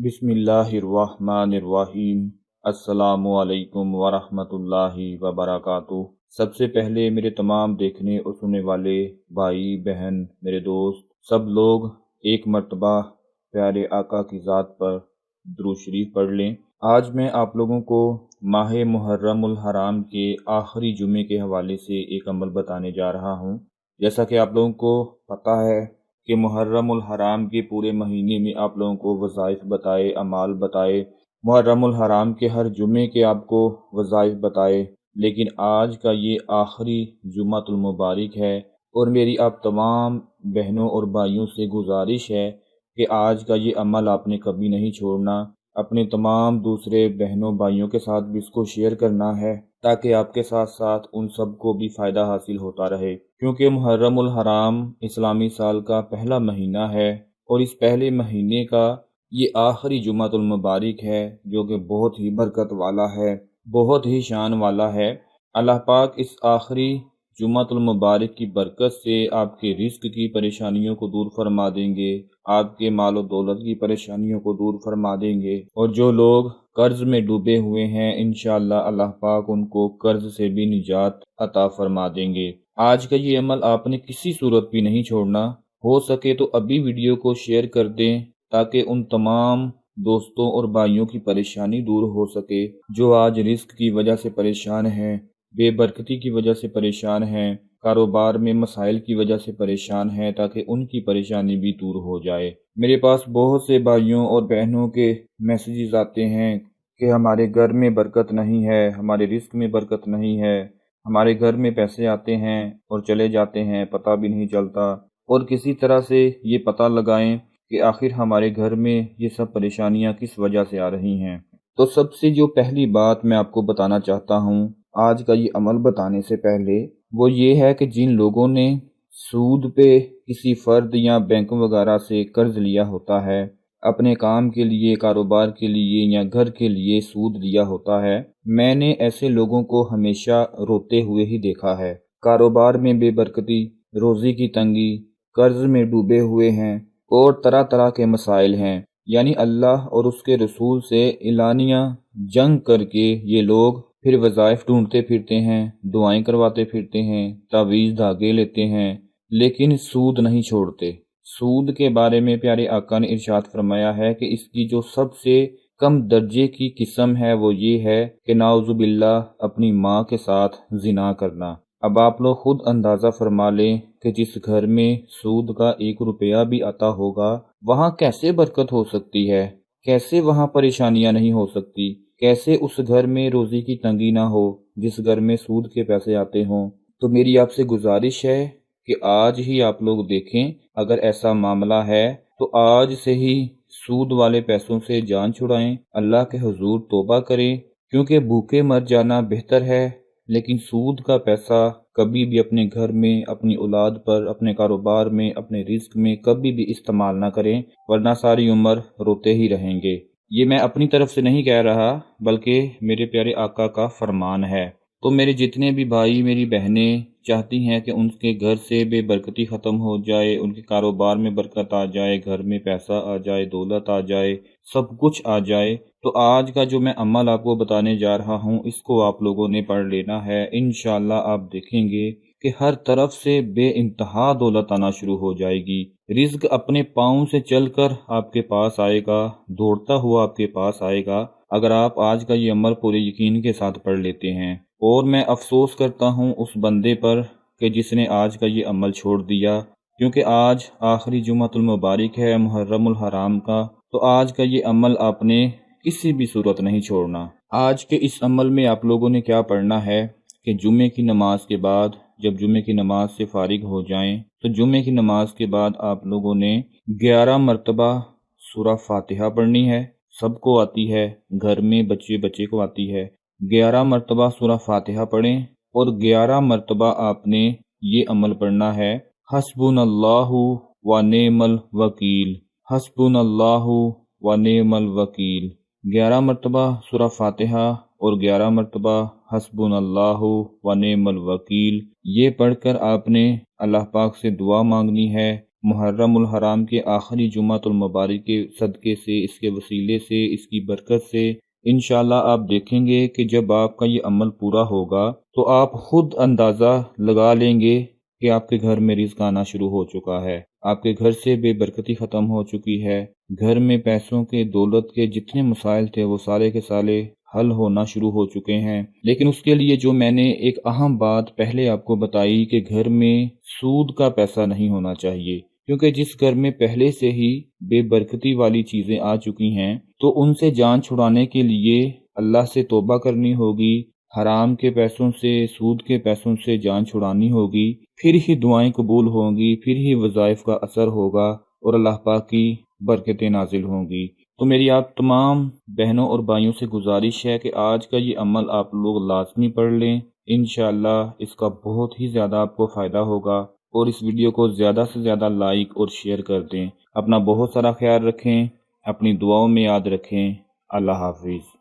بسم اللہ الرحمن الرحیم۔ السلام علیکم ورحمۃ اللہ وبرکاتہ۔ سب سے پہلے میرے تمام دیکھنے اور سننے والے بھائی بہن، میرے دوست، سب لوگ ایک مرتبہ پیارے آقا کی ذات پر درود شریف پڑھ لیں۔ آج میں آپ لوگوں کو ماہ محرم الحرام کے آخری جمعے کے حوالے سے ایک عمل بتانے جا رہا ہوں۔ جیسا کہ آپ لوگوں کو پتہ ہے کہ محرم الحرام کے پورے مہینے میں آپ لوگوں کو وظائف بتائے، اعمال بتائے، محرم الحرام کے ہر جمعے کے آپ کو وظائف بتائے، لیکن آج کا یہ آخری جمعۃ المبارک ہے، اور میری آپ تمام بہنوں اور بھائیوں سے گزارش ہے کہ آج کا یہ عمل آپ نے کبھی نہیں چھوڑنا۔ اپنے تمام دوسرے بہنوں بھائیوں کے ساتھ بھی اس کو شیئر کرنا ہے، تاکہ آپ کے ساتھ ساتھ ان سب کو بھی فائدہ حاصل ہوتا رہے، کیونکہ محرم الحرام اسلامی سال کا پہلا مہینہ ہے، اور اس پہلے مہینے کا یہ آخری جمعۃ المبارک ہے، جو کہ بہت ہی برکت والا ہے، بہت ہی شان والا ہے۔ اللہ پاک اس آخری جمعۃ المبارک کی برکت سے آپ کے رزق کی پریشانیوں کو دور فرما دیں گے، آپ کے مال و دولت کی پریشانیوں کو دور فرما دیں گے، اور جو لوگ قرض میں ڈوبے ہوئے ہیں انشاءاللہ اللہ پاک ان کو قرض سے بھی نجات عطا فرما دیں گے۔ آج کا یہ عمل آپ نے کسی صورت بھی نہیں چھوڑنا، ہو سکے تو ابھی ویڈیو کو شیئر کر دیں، تاکہ ان تمام دوستوں اور بھائیوں کی پریشانی دور ہو سکے جو آج رزق کی وجہ سے پریشان ہیں، بے برکتی کی وجہ سے پریشان ہیں، کاروبار میں مسائل کی وجہ سے پریشان ہیں، تاکہ ان کی پریشانی بھی دور ہو جائے۔ میرے پاس بہت سے بھائیوں اور بہنوں کے میسیجز آتے ہیں کہ ہمارے گھر میں برکت نہیں ہے، ہمارے رزق میں برکت نہیں ہے، ہمارے گھر میں پیسے آتے ہیں اور چلے جاتے ہیں، پتہ بھی نہیں چلتا، اور کسی طرح سے یہ پتہ لگائیں کہ آخر ہمارے گھر میں یہ سب پریشانیاں کس وجہ سے آ رہی ہیں۔ تو سب سے جو پہلی بات میں آپ کو بتانا چاہتا ہوں آج کا یہ عمل بتانے سے پہلے، وہ یہ ہے کہ جن لوگوں نے سود پہ کسی فرد یا بینک وغیرہ سے قرض لیا ہوتا ہے، اپنے کام کے لیے، کاروبار کے لیے یا گھر کے لیے سود لیا ہوتا ہے، میں نے ایسے لوگوں کو ہمیشہ روتے ہوئے ہی دیکھا ہے۔ کاروبار میں بے برکتی، روزی کی تنگی، قرض میں ڈوبے ہوئے ہیں، اور طرح طرح کے مسائل ہیں، یعنی اللہ اور اس کے رسول سے اعلانیہ جنگ کر کے یہ لوگ پھر وظائف ڈھونڈتے پھرتے ہیں، دعائیں کرواتے پھرتے ہیں، تعویذ دھاگے لیتے ہیں، لیکن سود نہیں چھوڑتے۔ سود کے بارے میں پیارے آقا نے ارشاد فرمایا ہے کہ اس کی جو سب سے کم درجے کی قسم ہے وہ یہ ہے کہ نعوذ باللہ اپنی ماں کے ساتھ زنا کرنا۔ اب آپ لوگ خود اندازہ فرما لیں کہ جس گھر میں سود کا 1 روپیہ بھی آتا ہوگا وہاں کیسے برکت ہو سکتی ہے، کیسے وہاں پریشانیاں نہیں ہو سکتی، کیسے اس گھر میں روزی کی تنگی نہ ہو جس گھر میں سود کے پیسے آتے ہوں۔ تو میری آپ سے گزارش ہے کہ آج ہی آپ لوگ دیکھیں، اگر ایسا معاملہ ہے تو آج سے ہی سود والے پیسوں سے جان چھڑائیں، اللہ کے حضور توبہ کریں، کیونکہ بھوکے مر جانا بہتر ہے، لیکن سود کا پیسہ کبھی بھی اپنے گھر میں، اپنی اولاد پر، اپنے کاروبار میں، اپنے رزق میں کبھی بھی استعمال نہ کریں، ورنہ ساری عمر روتے ہی رہیں گے۔ یہ میں اپنی طرف سے نہیں کہہ رہا، بلکہ میرے پیارے آقا کا فرمان ہے۔ تو میرے جتنے بھی بھائی، میری بہنیں چاہتی ہیں کہ ان کے گھر سے بے برکتی ختم ہو جائے، ان کے کاروبار میں برکت آ جائے، گھر میں پیسہ آ جائے، دولت آ جائے، سب کچھ آ جائے، تو آج کا جو میں عمل آپ کو بتانے جا رہا ہوں اس کو آپ لوگوں نے پڑھ لینا ہے۔ انشاءاللہ آپ دیکھیں گے کہ ہر طرف سے بے انتہا دولت آنا شروع ہو جائے گی، رزق اپنے پاؤں سے چل کر آپ کے پاس آئے گا، دوڑتا ہوا آپ کے پاس آئے گا، اگر آپ آج کا یہ عمل پورے یقین کے ساتھ پڑھ لیتے ہیں۔ اور میں افسوس کرتا ہوں اس بندے پر کہ جس نے آج کا یہ عمل چھوڑ دیا، کیونکہ آج آخری جمعۃ المبارک ہے محرم الحرام کا، تو آج کا یہ عمل آپ نے کسی بھی صورت نہیں چھوڑنا۔ آج کے اس عمل میں آپ لوگوں نے کیا پڑھنا ہے کہ جمعے کی نماز کے بعد، جب جمعے کی نماز سے فارغ ہو جائیں تو جمعے کی نماز کے بعد آپ لوگوں نے 11 مرتبہ سورہ فاتحہ پڑھنی ہے۔ سب کو آتی ہے، گھر میں بچے بچے کو آتی ہے۔ 11 مرتبہ سورہ فاتحہ پڑھیں، اور 11 مرتبہ آپ نے یہ عمل پڑھنا ہے، حسبنا اللہ و نعم الوکیل، حسبنا اللہ و نعم الوکیل۔ 11 مرتبہ سورہ فاتحہ اور 11 مرتبہ حسبنا اللہ و نعم الوکیل، یہ پڑھ کر آپ نے اللہ پاک سے دعا مانگنی ہے محرم الحرام کے آخری جمعۃ المبارک کے صدقے سے، اس کے وسیلے سے، اس کی برکت سے انشاءاللہ آپ دیکھیں گے کہ جب آپ کا یہ عمل پورا ہوگا تو آپ خود اندازہ لگا لیں گے کہ آپ کے گھر میں رزق آنا شروع ہو چکا ہے، آپ کے گھر سے بے برکتی ختم ہو چکی ہے، گھر میں پیسوں کے، دولت کے جتنے مسائل تھے وہ سارے کے سارے حل ہونا شروع ہو چکے ہیں۔ لیکن اس کے لیے جو میں نے ایک اہم بات پہلے آپ کو بتائی کہ گھر میں سود کا پیسہ نہیں ہونا چاہیے، کیونکہ جس گھر میں پہلے سے ہی بے برکتی والی چیزیں آ چکی ہیں تو ان سے جان چھڑانے کے لیے اللہ سے توبہ کرنی ہوگی، حرام کے پیسوں سے، سود کے پیسوں سے جان چھڑانی ہوگی، پھر ہی دعائیں قبول ہوں گی، پھر ہی وظائف کا اثر ہوگا اور اللہ پاک کی برکتیں نازل ہوں گی۔ تو میری آپ تمام بہنوں اور بھائیوں سے گزارش ہے کہ آج کا یہ عمل آپ لوگ لازمی پڑھ لیں، انشاءاللہ اس کا بہت ہی زیادہ آپ کو فائدہ ہوگا، اور اس ویڈیو کو زیادہ سے زیادہ لائک اور شیئر کر دیں۔ اپنا بہت سارا خیال رکھیں، اپنی دعاؤں میں یاد رکھیں۔ اللہ حافظ۔